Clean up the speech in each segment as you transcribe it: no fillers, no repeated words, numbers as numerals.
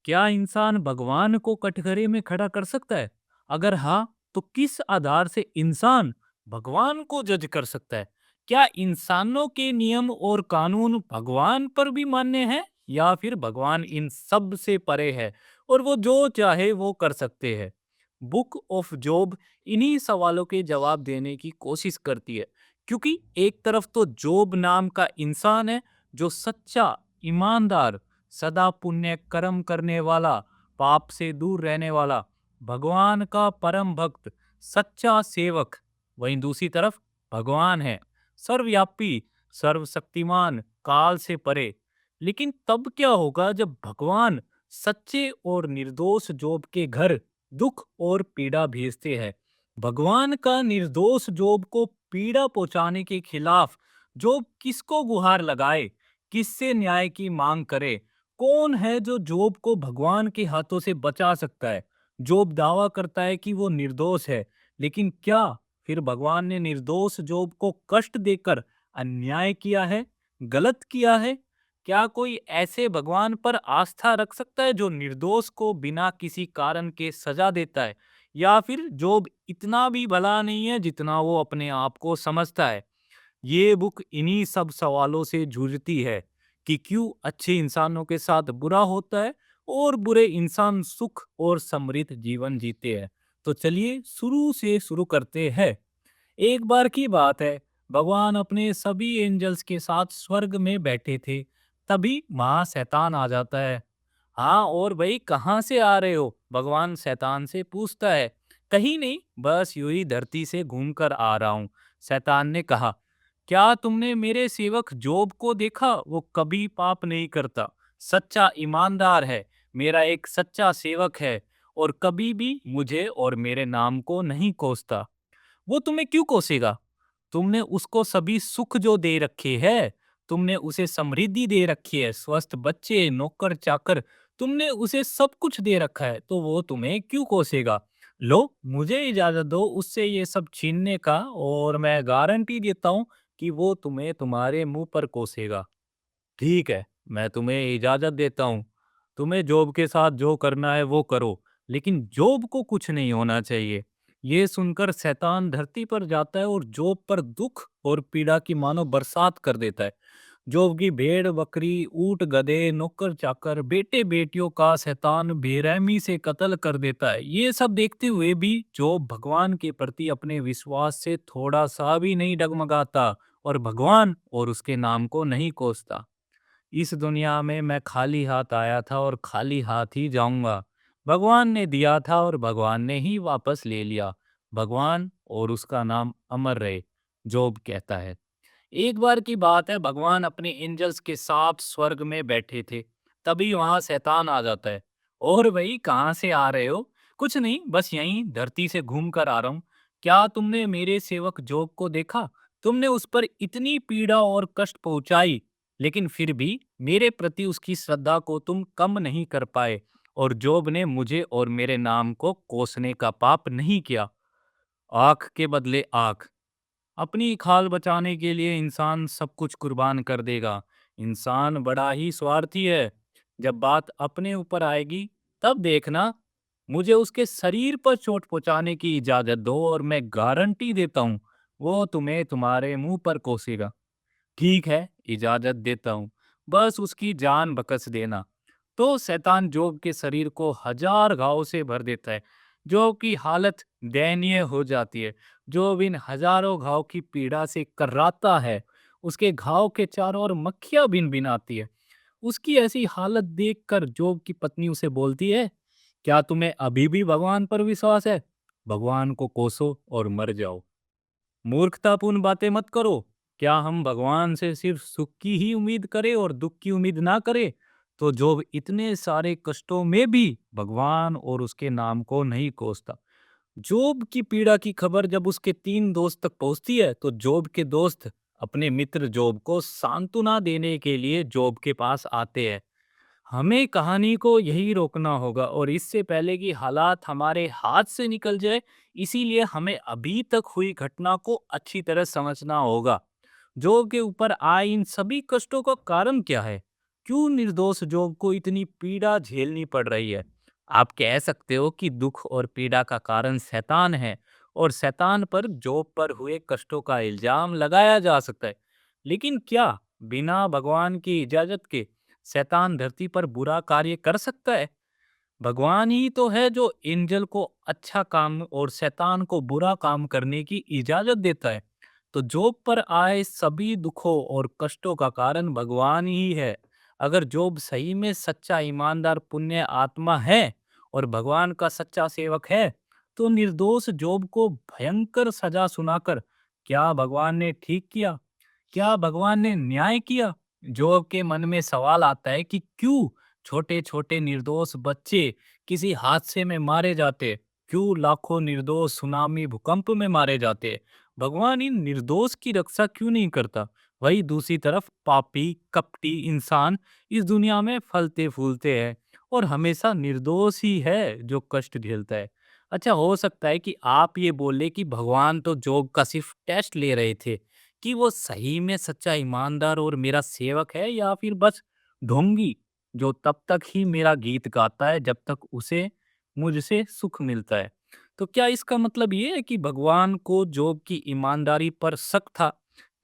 क्या इंसान भगवान को कटघरे में खड़ा कर सकता है? अगर हाँ, तो किस आधार से इंसान भगवान को जज कर सकता है? क्या इंसानों के नियम और कानून भगवान पर भी मान्य हैं या फिर भगवान इन सब से परे है और वो जो चाहे वो कर सकते हैं? बुक ऑफ जॉब इन्हीं सवालों के जवाब देने की कोशिश करती है, क्योंकि एक तरफ तो जॉब नाम का इंसान है जो सच्चा, ईमानदार, सदा पुण्य कर्म करने वाला, पाप से दूर रहने वाला, भगवान का परम भक्त, सच्चा सेवक। वहीं दूसरी तरफ भगवान है, सर्वव्यापी, सर्वशक्तिमान, काल से परे। लेकिन तब क्या होगा जब भगवान सच्चे और निर्दोष जोब के घर दुख और पीड़ा भेजते हैं? भगवान का निर्दोष जोब को पीड़ा पहुंचाने के खिलाफ जोब किसको गुहार लगाए, किससे न्याय की मांग करे? कौन है जो जोब को भगवान के हाथों से बचा सकता है? जोब दावा करता है कि वो निर्दोष है, लेकिन क्या फिर भगवान ने निर्दोष जोब को कष्ट देकर अन्याय किया है, गलत किया है? क्या कोई ऐसे भगवान पर आस्था रख सकता है जो निर्दोष को बिना किसी कारण के सजा देता है? या फिर जोब इतना भी भला नहीं है जितना वो अपने आप को समझता है? ये बुक इन्हीं सब सवालों से जूझती है कि क्यों अच्छे इंसानों के साथ बुरा होता है और बुरे इंसान सुख और समृद्ध जीवन जीते हैं। तो चलिए शुरू से शुरू करते हैं। एक बार की बात है, भगवान अपने सभी एंजल्स के साथ स्वर्ग में बैठे थे। तभी वहां शैतान आ जाता है। हाँ, और भाई कहाँ से आ रहे हो? भगवान शैतान से पूछता है। कहीं नहीं, बस यूं ही धरती से घूमकर आ रहा हूँ। शैतान ने कहा, क्या तुमने मेरे सेवक जोब को देखा? वो कभी पाप नहीं करता, सच्चा ईमानदार है, मेरा एक सच्चा सेवक है और कभी भी मुझे और मेरे नाम को नहीं कोसता। वो तुम्हें क्यों कोसेगा? तुमने उसको सभी सुख जो दे रखे हैं, तुमने उसे समृद्धि दे रखी है, स्वस्थ बच्चे, नौकर चाकर, तुमने उसे सब कुछ दे रखा है, तो वो तुम्हें क्यों कोसेगा? लो, मुझे इजाजत दो उससे ये सब छीनने का और मैं गारंटी देता हूँ कि वो तुम्हें तुम्हारे मुंह पर कोसेगा। ठीक है, मैं तुम्हें इजाज़त देता हूँ। तुम्हें जॉब के साथ जो करना है वो करो, लेकिन जॉब को कुछ नहीं होना चाहिए। ये सुनकर शैतान धरती पर जाता है और जॉब पर दुख और पीड़ा की मानो बरसात कर देता है। जॉब की भेड़ बकरी, ऊंट गधे, नौकर चाकर, बेटे बेटियों का शैतान बेरहमी से कत्ल कर देता है। ये सब देखते हुए भी जॉब भगवान के प्रति अपने विश्वास से थोड़ा सा भी नहीं डगमगाता और भगवान और उसके नाम को नहीं कोसता। इस दुनिया में मैं खाली हाथ आया था और खाली हाथ ही जाऊंगा। भगवान ने दिया था और भगवान ने ही वापस ले लिया। भगवान और उसका नाम अमर रहे, जोब कहता है। एक बार की बात है, भगवान अपने एंजल्स के साथ स्वर्ग में बैठे थे। तभी वहां शैतान आ जाता है। और भाई कहाँ से आ रहे हो? कुछ नहीं, बस यहीं धरती से घूम कर आ रहा हूँ। क्या तुमने मेरे सेवक जोब को देखा? तुमने उस पर इतनी पीड़ा और कष्ट पहुंचाई, लेकिन फिर भी मेरे प्रति उसकी श्रद्धा को तुम कम नहीं कर पाए और जोब ने मुझे और मेरे नाम को कोसने का पाप नहीं किया। आंख के बदले आंख। अपनी खाल बचाने के लिए इंसान सब कुछ कुर्बान कर देगा। इंसान बड़ा ही स्वार्थी है। जब बात अपने ऊपर आएगी, तब देखना, मुझे उसके शरीर पर चोट पहुंचाने की इजाजत दो और मैं गारंटी देता हूँ वो तुम्हें तुम्हारे मुंह पर कोसेगा। ठीक है, इजाजत देता हूँ, बस उसकी जान बकस देना। तो शैतान जोब के शरीर को हजार घाव से भर देता है। जोब की हालत दयनीय हो जाती है। जोब इन हजारों घाव की पीड़ा से कर्राता है। उसके घाव के चारों ओर मक्खियां भिन भिन आती है। उसकी ऐसी हालत देखकर जोब की पत्नी उसे बोलती है, क्या तुम्हें अभी भी भगवान पर विश्वास है? भगवान को कोसो और मर जाओ। मूर्खतापूर्ण बातें मत करो। क्या हम भगवान से सिर्फ सुख की ही उम्मीद करें और दुख की उम्मीद ना करें? तो जोब इतने सारे कष्टों में भी भगवान और उसके नाम को नहीं कोसता। जोब की पीड़ा की खबर जब उसके तीन दोस्त तक पहुंचती है, तो जोब के दोस्त अपने मित्र जोब को सांत्वना देने के लिए जोब के पास आते हैं। हमें कहानी को यही रोकना होगा और इससे पहले कि हालात हमारे हाथ से निकल जाए, इसीलिए हमें अभी तक हुई घटना को अच्छी तरह समझना होगा। जो के ऊपर आए इन सभी कष्टों का कारण क्या है? क्यों निर्दोष जोब को इतनी पीड़ा झेलनी पड़ रही है? आप कह सकते हो कि दुख और पीड़ा का कारण शैतान है और शैतान पर जोब पर हुए कष्टों का इल्जाम लगाया जा सकता है। लेकिन क्या बिना भगवान की इजाजत के शैतान धरती पर बुरा कार्य कर सकता है? भगवान ही तो है जो एंजल को अच्छा काम और शैतान को बुरा काम करने की इजाजत देता है। तो जोब पर आए सभी दुखों और कष्टों का कारण भगवान ही है। अगर जोब सही में सच्चा ईमानदार पुण्य आत्मा है और भगवान का सच्चा सेवक है, तो निर्दोष जोब को भयंकर सजा सुनाकर क्या भगवान ने ठीक किया? क्या भगवान ने न्याय किया? जोब के मन में सवाल आता है कि क्यों छोटे छोटे निर्दोष बच्चे किसी हादसे में मारे जाते, क्यों लाखों निर्दोष सुनामी भूकंप में मारे जाते। भगवान इन निर्दोष की रक्षा क्यों नहीं करता? वही दूसरी तरफ पापी कपटी इंसान इस दुनिया में फलते फूलते हैं और हमेशा निर्दोष ही है जो कष्ट झेलता है। अच्छा, हो सकता है कि आप ये बोले कि भगवान तो जोब का सिर्फ टेस्ट ले रहे थे कि वो सही में सच्चा ईमानदार और मेरा सेवक है या फिर बस ढोंगी जो तब तक ही मेरा गीत गाता है जब तक उसे मुझसे सुख मिलता है। तो क्या इसका मतलब ये है कि भगवान को जोब की ईमानदारी पर शक था?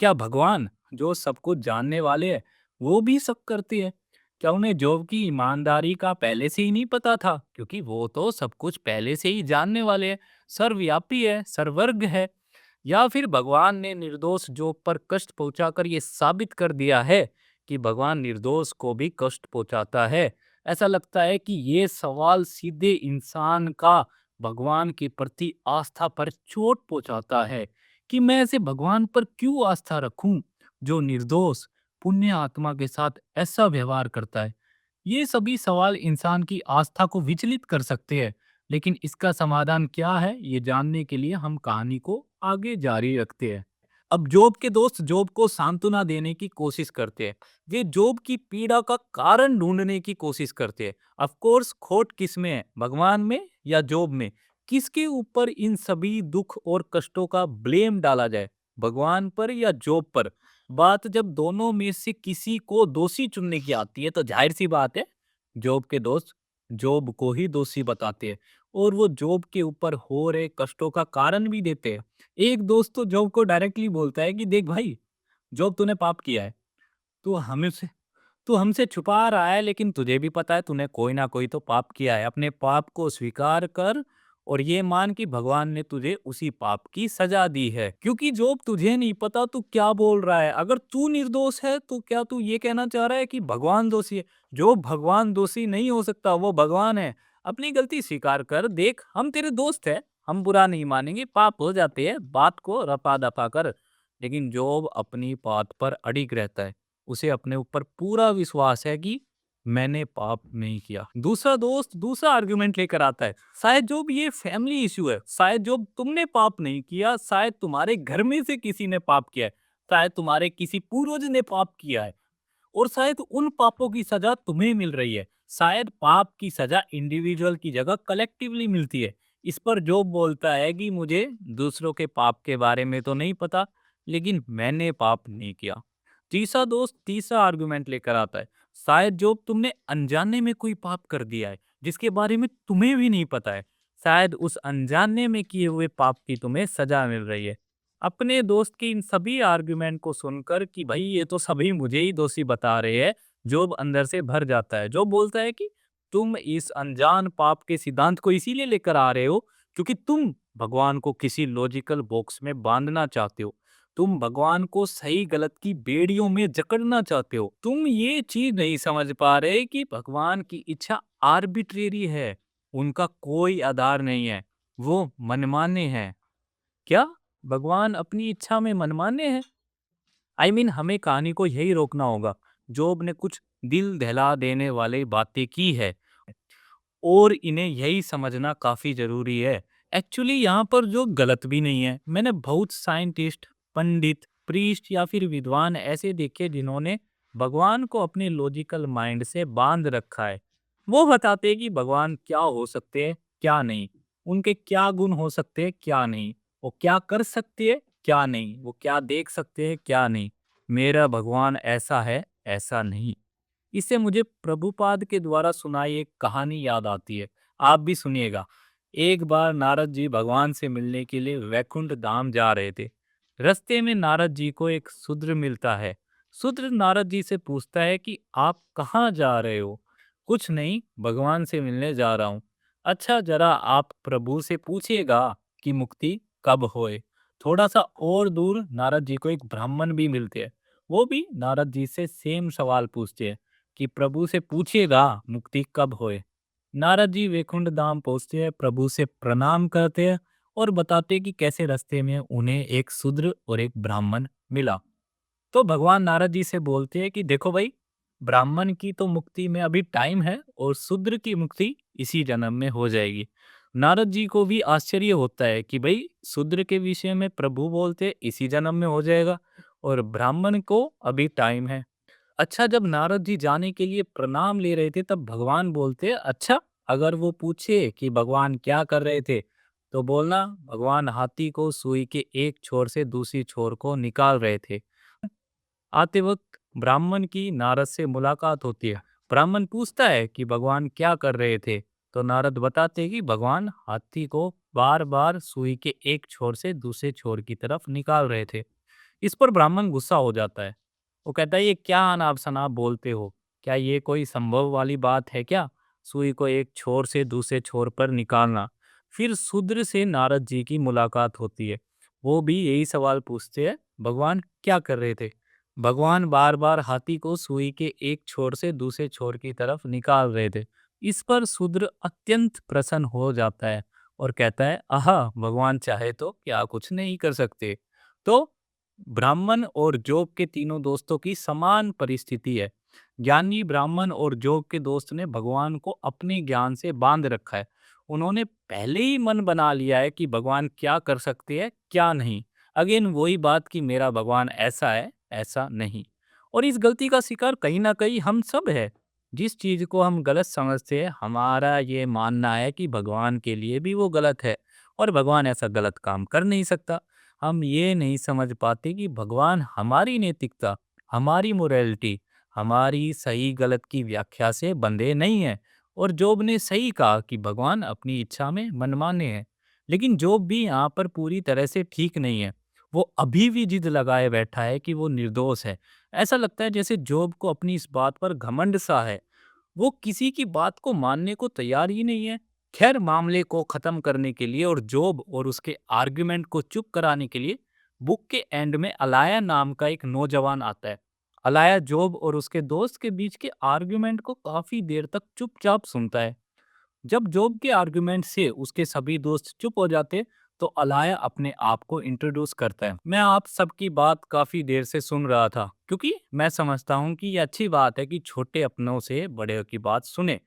क्या भगवान जो सब कुछ जानने वाले हैं वो भी शक करते हैं? क्या उन्हें जोब की ईमानदारी का पहले से ही नहीं पता था? क्योंकि वो तो सब कुछ पहले से ही जानने वाले हैं, सर्वव्यापी है, सर्वज्ञ है। या फिर भगवान ने निर्दोष जोग पर कष्ट पहुंचाकर ये साबित कर दिया है कि भगवान निर्दोष को भी कष्ट पहुंचाता है। ऐसा लगता है कि ये सवाल सीधे इंसान का भगवान के प्रति आस्था पर चोट पहुंचाता है कि मैं ऐसे भगवान पर क्यों आस्था रखूं जो निर्दोष पुण्य आत्मा के साथ ऐसा व्यवहार करता है। ये सभी सवाल इंसान की आस्था को विचलित कर सकते हैं, लेकिन इसका समाधान क्या है ये जानने के लिए हम कहानी को आगे जारी रखते हैं। अब जोब के दोस्त जोब को सांत्वना देने की कोशिश करते हैं। वे जोब की पीड़ा का कारण ढूंढने की कोशिश करते हैं। ऑफ कोर्स खोट किस में है, भगवान में या जोब में? किसके ऊपर इन सभी दुख और कष्टों का ब्लेम डाला जाए, भगवान पर या जोब पर? बात जब दोनों में से किसी को दोषी चुनने की आती है तो जाहिर सी बात है जॉब के दोस्त जॉब को ही दोषी बताते हैं और वो जॉब के ऊपर हो रहे कष्टों का कारण भी देते हैं। एक दोस्त तो जॉब को डायरेक्टली बोलता है कि देख भाई, जॉब तूने पाप किया है, तू हमें से तू हमसे छुपा रहा है, लेकिन तुझे भी पता है तूने कोई ना कोई तो पाप किया है। अपने पाप को स्वीकार कर और ये मान कि भगवान ने तुझे उसी पाप की सजा दी है। क्योंकि जो तुझे नहीं पता तू क्या बोल रहा है। अगर तू निर्दोष है तो क्या तू ये कहना चाह रहा है कि भगवान दोषी है? जो भगवान दोषी नहीं हो सकता वो भगवान है। अपनी गलती स्वीकार कर, देख हम तेरे दोस्त हैं, हम बुरा नहीं मानेंगे, पाप हो जाते हैं, बात को रफा दफा कर। लेकिन जोब अपनी बात पर अडिग रहता है। उसे अपने ऊपर पूरा विश्वास है कि मैंने पाप नहीं किया। दूसरा दोस्त दूसरा आर्गुमेंट लेकर आता है, शायद जो भी ये फैमिली इश्यू है, शायद जो तुमने पाप नहीं किया, शायद तुम्हारे घर में से किसी ने पाप किया है, शायद तुम्हारे किसी पूर्वज ने पाप किया है और शायद उन पापों की सजा तुम्हें मिल रही है। शायद पाप की सजा इंडिविजुअल की जगह कलेक्टिवली मिलती है। इस पर जो बोलता है कि मुझे दूसरों के पाप के बारे में तो नहीं पता, लेकिन मैंने पाप नहीं किया। तीसरा दोस्त तीसरा आर्गुमेंट लेकर आता है, शायद जो तुमने अनजाने में कोई पाप कर दिया है जिसके बारे में तुम्हें भी नहीं पता है। शायद उस अनजाने में किए हुए पाप की तुम्हें सजा मिल रही है। अपने दोस्त के इन सभी आर्गुमेंट को सुनकर कि भाई ये तो सभी मुझे ही दोषी बता रहे हैं, जोब अंदर से भर जाता है। जो बोलता है कि तुम इस अनजान पाप के सिद्धांत को इसीलिए लेकर आ रहे हो क्योंकि तुम भगवान को किसी लॉजिकल बॉक्स में बांधना चाहते हो। तुम भगवान को सही गलत की बेड़ियों में जकड़ना चाहते हो। तुम ये चीज नहीं समझ पा रहे कि भगवान की इच्छा आर्बिट्रेरी है, उनका कोई आधार नहीं है, वो मनमाने हैं। क्या भगवान अपनी इच्छा में मनमाने हैं? हमें कहानी को यही रोकना होगा। जोब ने कुछ दिल दहला देने वाली बातें की है और इन्हें यही समझना काफी जरूरी है। एक्चुअली यहाँ पर जो गलत भी नहीं है। मैंने बहुत साइंटिस्ट, पंडित, प्रीस्ट या फिर विद्वान ऐसे देखे जिन्होंने भगवान को अपने लॉजिकल माइंड से बांध रखा है। वो बताते हैं कि भगवान क्या हो सकते हैं, क्या नहीं, उनके क्या गुण हो सकते हैं, क्या नहीं, वो क्या कर सकते हैं, क्या नहीं, वो क्या देख सकते हैं, क्या नहीं। मेरा भगवान ऐसा है, ऐसा नहीं। इससे मुझे प्रभुपाद के द्वारा सुनाई एक कहानी याद आती है। आप भी सुनिएगा। एक बार नारद जी भगवान से मिलने के लिए वैकुंठ धाम जा रहे थे। रास्ते में नारद जी को एक शूद्र मिलता है। शूद्र नारद जी से पूछता है कि आप कहाँ जा रहे हो? कुछ नहीं, भगवान से मिलने जा रहा हूँ। अच्छा, जरा आप प्रभु से पूछिएगा कि मुक्ति कब होए। थोड़ा सा और दूर नारद जी को एक ब्राह्मण भी मिलते हैं। वो भी नारद जी से सेम सवाल पूछते हैं कि प्रभु से पूछिएगा मुक्ति कब होए। नारद जी वैकुंठ धाम पहुंचते हैं, प्रभु से प्रणाम करते हैं और बताते हैं कि कैसे रास्ते में उन्हें एक शूद्र और एक ब्राह्मण मिला। तो भगवान नारद जी से बोलते हैं कि देखो भाई, ब्राह्मण की तो मुक्ति में अभी टाइम है और शूद्र की मुक्ति इसी जन्म में हो जाएगी। नारद जी को भी आश्चर्य होता है कि भाई, शूद्र के विषय में प्रभु बोलते हैं इसी जन्म में हो जाएगा और ब्राह्मण को अभी टाइम है। अच्छा, जब नारद जी जाने के लिए प्रणाम ले रहे थे तब भगवान बोलते, अच्छा, अगर वो पूछे कि भगवान क्या कर रहे थे तो बोलना भगवान हाथी को सुई के एक छोर से दूसरी छोर को निकाल रहे थे। आते वक्त ब्राह्मण की नारद से मुलाकात होती है। ब्राह्मण पूछता है कि भगवान क्या कर रहे थे, तो नारद बताते हैं कि भगवान हाथी को बार बार सुई के एक छोर से दूसरे छोर की तरफ निकाल रहे थे। इस पर ब्राह्मण गुस्सा हो जाता है। वो कहता है, ये क्या अनाप शनाप बोलते हो? क्या ये कोई संभव वाली बात है क्या? सुई को एक छोर से दूसरे छोर पर निकालना। फिर शूद्र से नारद जी की मुलाकात होती है। वो भी यही सवाल पूछते हैं, भगवान क्या कर रहे थे? भगवान बार बार हाथी को सुई के एक छोर से दूसरे छोर की तरफ निकाल रहे थे। इस पर शूद्र अत्यंत प्रसन्न हो जाता है और कहता है, आहा, भगवान चाहे तो क्या कुछ नहीं कर सकते। तो ब्राह्मण और जोग के तीनों दोस्तों की समान परिस्थिति है। ज्ञानी ब्राह्मण और जोग के दोस्त ने भगवान को अपने ज्ञान से बांध रखा है। उन्होंने पहले ही मन बना लिया है कि भगवान क्या कर सकते हैं, क्या नहीं। अगेन वही बात कि मेरा भगवान ऐसा है, ऐसा नहीं। और इस गलती का शिकार कहीं ना कहीं हम सब है। जिस चीज को हम गलत समझते हैं, हमारा ये मानना है कि भगवान के लिए भी वो गलत है और भगवान ऐसा गलत काम कर नहीं सकता। हम ये नहीं समझ पाते कि भगवान हमारी नैतिकता, हमारी मोरालिटी, हमारी सही गलत की व्याख्या से बंधे नहीं है। और जोब ने सही कहा कि भगवान अपनी इच्छा में मनमाने हैं। लेकिन जोब भी यहाँ पर पूरी तरह से ठीक नहीं है। वो अभी भी जिद लगाए बैठा है कि वो निर्दोष है। ऐसा लगता है जैसे जोब को अपनी इस बात पर घमंड सा है। वो किसी की बात को मानने को तैयार ही नहीं है। खैर, मामले को खत्म करने के लिए और जोब और उसके आर्गुमेंट को चुप कराने के लिए बुक के एंड में अलाया नाम का एक नौजवान आता है। अलाया जोब और उसके दोस्त के बीच के आर्गुमेंट को काफी देर तक चुपचाप सुनता है। जब जॉब के आर्गुमेंट से उसके सभी दोस्त चुप हो जाते, तो अलाया अपने आप को इंट्रोड्यूस करता है। मैं आप सबकी बात काफी देर से सुन रहा था क्योंकि मैं समझता हूँ कि ये अच्छी बात है कि छोटे अपनों से बड़े की बात सुने।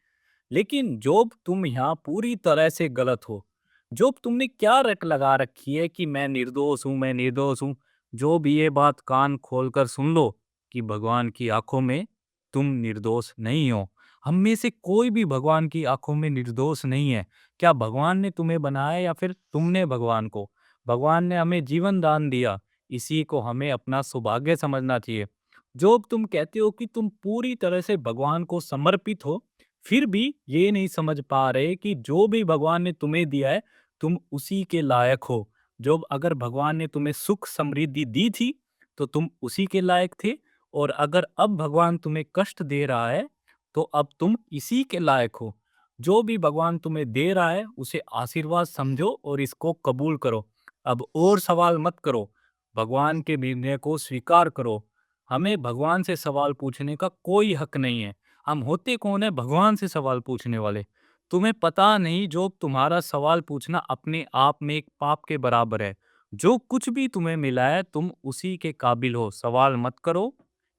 लेकिन जोब, तुम यहाँ पूरी तरह से गलत हो। जोब, तुमने क्या रट लगा रखी है कि मैं निर्दोष हूँ, मैं निर्दोष हूँ। जो भी ये बात कान खोलकर सुन लो कि भगवान की आंखों में तुम निर्दोष नहीं हो। हम में से कोई भी भगवान की आंखों में निर्दोष नहीं है। क्या भगवान ने तुम्हें बनाया या फिर तुमने भगवान को? भगवान ने हमें जीवन दान दिया, इसी को हमें अपना सौभाग्य समझना चाहिए। जोब, तुम कहते हो कि तुम पूरी तरह से भगवान को समर्पित हो, फिर भी ये नहीं समझ पा रहे कि जो भी भगवान ने तुम्हें दिया है, तुम उसी के लायक हो। जो अगर भगवान ने तुम्हें सुख समृद्धि दी थी, तो तुम उसी के लायक थे। और अगर अब भगवान तुम्हें कष्ट दे रहा है, तो अब तुम इसी के लायक हो। जो भी भगवान तुम्हें दे रहा है, उसे आशीर्वाद समझो और इसको कबूल करो। अब और सवाल मत करो, भगवान के निर्णय को स्वीकार करो। हमें भगवान से सवाल पूछने का कोई हक नहीं है। हम होते कौन है भगवान से सवाल पूछने वाले? तुम्हें पता नहीं, जो तुम्हारा सवाल पूछना अपने आप में एक पाप के बराबर है। जो कुछ भी तुम्हें मिला है, तुम उसी के काबिल हो, सवाल मत करो।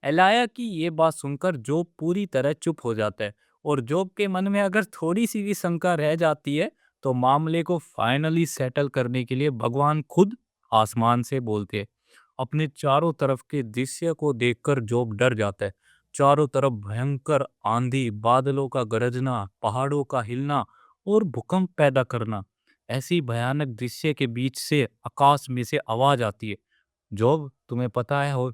एलाया की ये बात सुनकर जोब पूरी तरह चुप हो जाता है। और जोब के मन में अगर थोड़ी सी भी शंका रह जाती है, तो मामले को फाइनली सेटल करने के लिए भगवान खुद आसमान से बोलते हैं। अपने चारों तरफ के दृश्य को देखकर जोब डर जाता है। चारों तरफ भयंकर आंधी, बादलों का गरजना, पहाड़ों का हिलना और भूकंप पैदा करना। ऐसी भयानक दृश्य के बीच से आकाश में से आवाज आती है, जोब तुम्हें पता है हो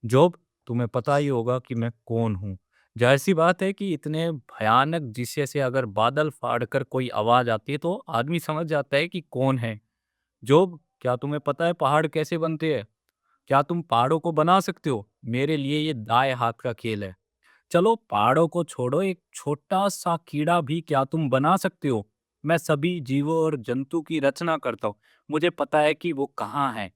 जॉब तुम्हें पता ही होगा कि मैं कौन हूँ। जाहिर सी बात है कि इतने भयानक दृश्य से अगर बादल फाड़कर कोई आवाज आती है तो आदमी समझ जाता है कि कौन है। जोब, क्या तुम्हें पता है पहाड़ कैसे बनते हैं? क्या तुम पहाड़ों को बना सकते हो? मेरे लिए ये दाएं हाथ का खेल है। चलो पहाड़ों को छोड़ो, एक छोटा सा कीड़ा भी क्या तुम बना सकते हो? मैं सभी जीवों और जंतु की रचना करता हूँ। मुझे पता है कि वो कहाँ है।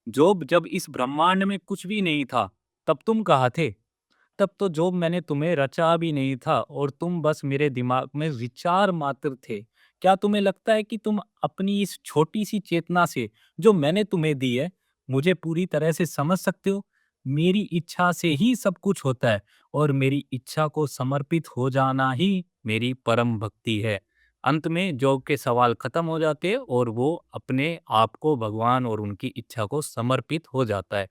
जोब, जब इस ब्रह्मांड में कुछ भी नहीं था, तब तुम कहाँ थे? तब तो जोब मैंने तुम्हें रचा भी नहीं था और तुम बस मेरे दिमाग में विचार मात्र थे। क्या तुम्हें लगता है कि तुम अपनी इस छोटी सी चेतना से, जो मैंने तुम्हें दी है, मुझे पूरी तरह से समझ सकते हो? मेरी इच्छा से ही सब कुछ होता है और मेरी इच्छा को समर्पित हो जाना ही मेरी परम भक्ति है। अंत में जॉब के सवाल खत्म हो जाते हैं और वो अपने आप को भगवान और उनकी इच्छा को समर्पित हो जाता है।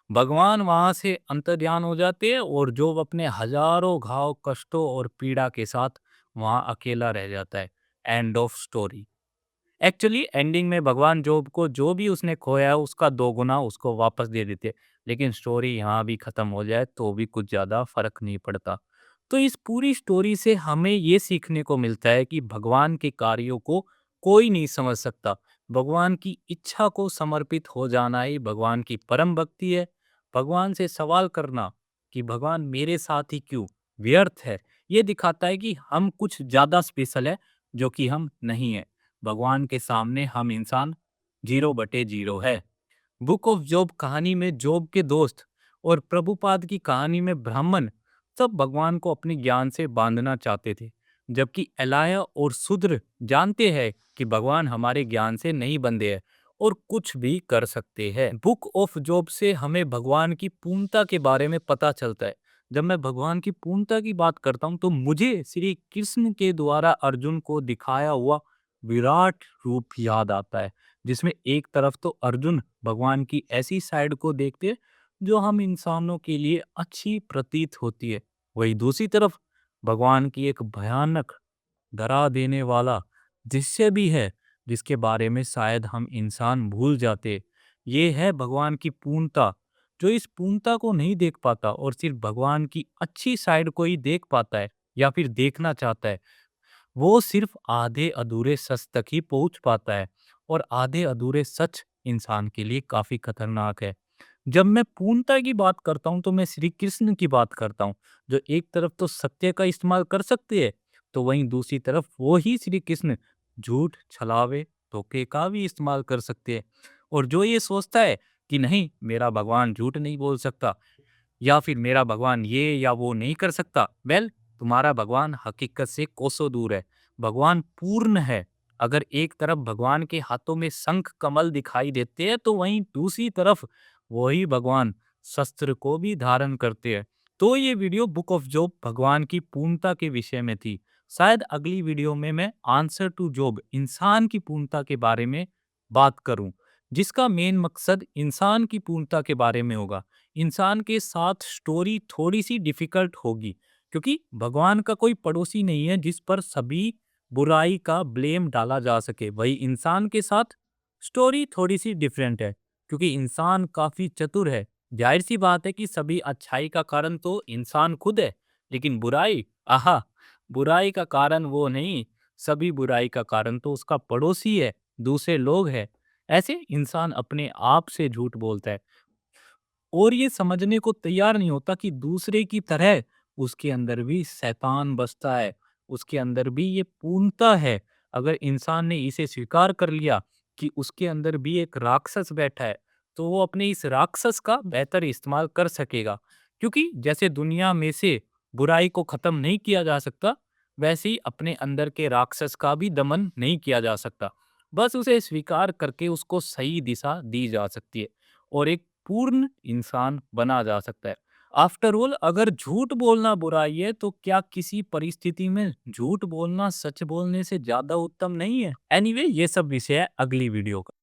भगवान वहां से अंतर्ध्यान हो जाते हैं और जॉब अपने हजारों घाव, कष्टों और पीड़ा के साथ वहां अकेला रह जाता है। End of story. Actually ending में भगवान जॉब को जो भी उसने खोया है उसका 2 गुना उसको वापस दे देते। लेकिन स्टोरी यहाँ भी खत्म हो जाए तो भी कुछ ज़्यादा फ़र्क नहीं पड़ता। तो इस पूरी स्टोरी से हमें ये सीखने को मिलता है कि भगवान के कार्यों को कोई नहीं समझ सकता। भगवान की इच्छा को समर्पित हो जाना ही भगवान की परम भक्ति है। भगवान से सवाल करना कि भगवान मेरे साथ ही क्यों, व्यर्थ है। ये दिखाता है कि हम कुछ ज़्यादा स्पेशल है, जो कि हम नहीं है। भगवान के सामने हम इंसान 0/0 है। बुक ऑफ जॉब कहानी में जॉब के दोस्त और प्रभुपाद की कहानी में ब्राह्मण सब भगवान को अपने ज्ञान से बांधना चाहते थे, जबकि एलाया और शूद्र जानते हैं कि भगवान हमारे ज्ञान से नहीं बंधे हैं और कुछ भी कर सकते हैं। बुक ऑफ जॉब से हमें भगवान की पूर्णता के बारे में पता चलता है। जब मैं भगवान की पूर्णता की बात करता हूँ तो मुझे श्री कृष्ण के द्वारा अर्जुन को दिखाया हुआ विराट रूप याद आता है, जिसमें एक तरफ तो अर्जुन भगवान की ऐसी साइड को देखते हैं जो हम इंसानों के लिए अच्छी प्रतीत होती है। वही दूसरी तरफ भगवान की एक भयानक, डरा देने वाला दृश्य भी है, जिसके बारे में शायद हम इंसान भूल जाते। ये है भगवान की पूर्णता। जो इस पूर्णता को नहीं देख पाता और सिर्फ भगवान की अच्छी साइड को ही देख पाता है या फिर देखना चाहता है, वो सिर्फ आधे अधूरे सच तक ही पहुंच पाता है। और आधे अधूरे सच इंसान के लिए काफी खतरनाक है। जब मैं पूर्णता की बात करता हूँ तो मैं श्री कृष्ण की बात करता हूँ, जो एक तरफ तो सत्य का इस्तेमाल कर सकते हैं, तो वहीं दूसरी तरफ वो ही श्री कृष्ण झूठ, छलावे, धोखे का भी इस्तेमाल कर सकते हैं। और जो ये सोचता है कि नहीं, मेरा भगवान झूठ नहीं बोल सकता या फिर मेरा भगवान ये या वो नहीं कर सकता, वेल, तुम्हारा भगवान हकीकत से कोसों दूर है। भगवान पूर्ण है। अगर एक तरफ भगवान के हाथों में शंख कमल दिखाई देते हैं तो वहीं दूसरी तरफ वही भगवान शस्त्र को भी धारण करते हैं। तो ये वीडियो बुक ऑफ जॉब भगवान की पूर्णता के विषय में थी। शायद अगली वीडियो में मैं आंसर टू जॉब इंसान की पूर्णता के बारे में बात करूं, जिसका मेन मकसद इंसान की पूर्णता के बारे में होगा। इंसान के साथ स्टोरी थोड़ी सी डिफिकल्ट होगी, क्योंकि भगवान का कोई पड़ोसी नहीं है जिस पर सभी बुराई का ब्लेम डाला जा सके। वही इंसान के साथ स्टोरी थोड़ी सी डिफरेंट है, क्योंकि इंसान काफी चतुर है। जाहिर सी बात है कि सभी अच्छाई का कारण तो इंसान खुद है, लेकिन बुराई, आहा, बुराई का कारण वो नहीं, सभी बुराई का कारण तो उसका पड़ोसी है, दूसरे लोग हैं। ऐसे इंसान अपने आप से झूठ बोलता है और ये समझने को तैयार नहीं होता कि दूसरे की तरह उसके अंदर भी शैतान बसता है, उसके अंदर भी ये पूर्णता है। अगर इंसान ने इसे स्वीकार कर लिया कि उसके अंदर भी एक राक्षस बैठा है, तो वो अपने इस राक्षस का बेहतर इस्तेमाल कर सकेगा। क्योंकि जैसे दुनिया में से बुराई को खत्म नहीं किया जा सकता, वैसे ही अपने अंदर के राक्षस का भी दमन नहीं किया जा सकता। बस उसे स्वीकार करके उसको सही दिशा दी जा सकती है और एक पूर्ण इंसान बना जा सकता है। आफ्टर ऑल, अगर झूठ बोलना बुराई है तो क्या किसी परिस्थिति में झूठ बोलना सच बोलने से ज्यादा उत्तम नहीं है? एनीवे, ये सब विषय है अगली वीडियो का।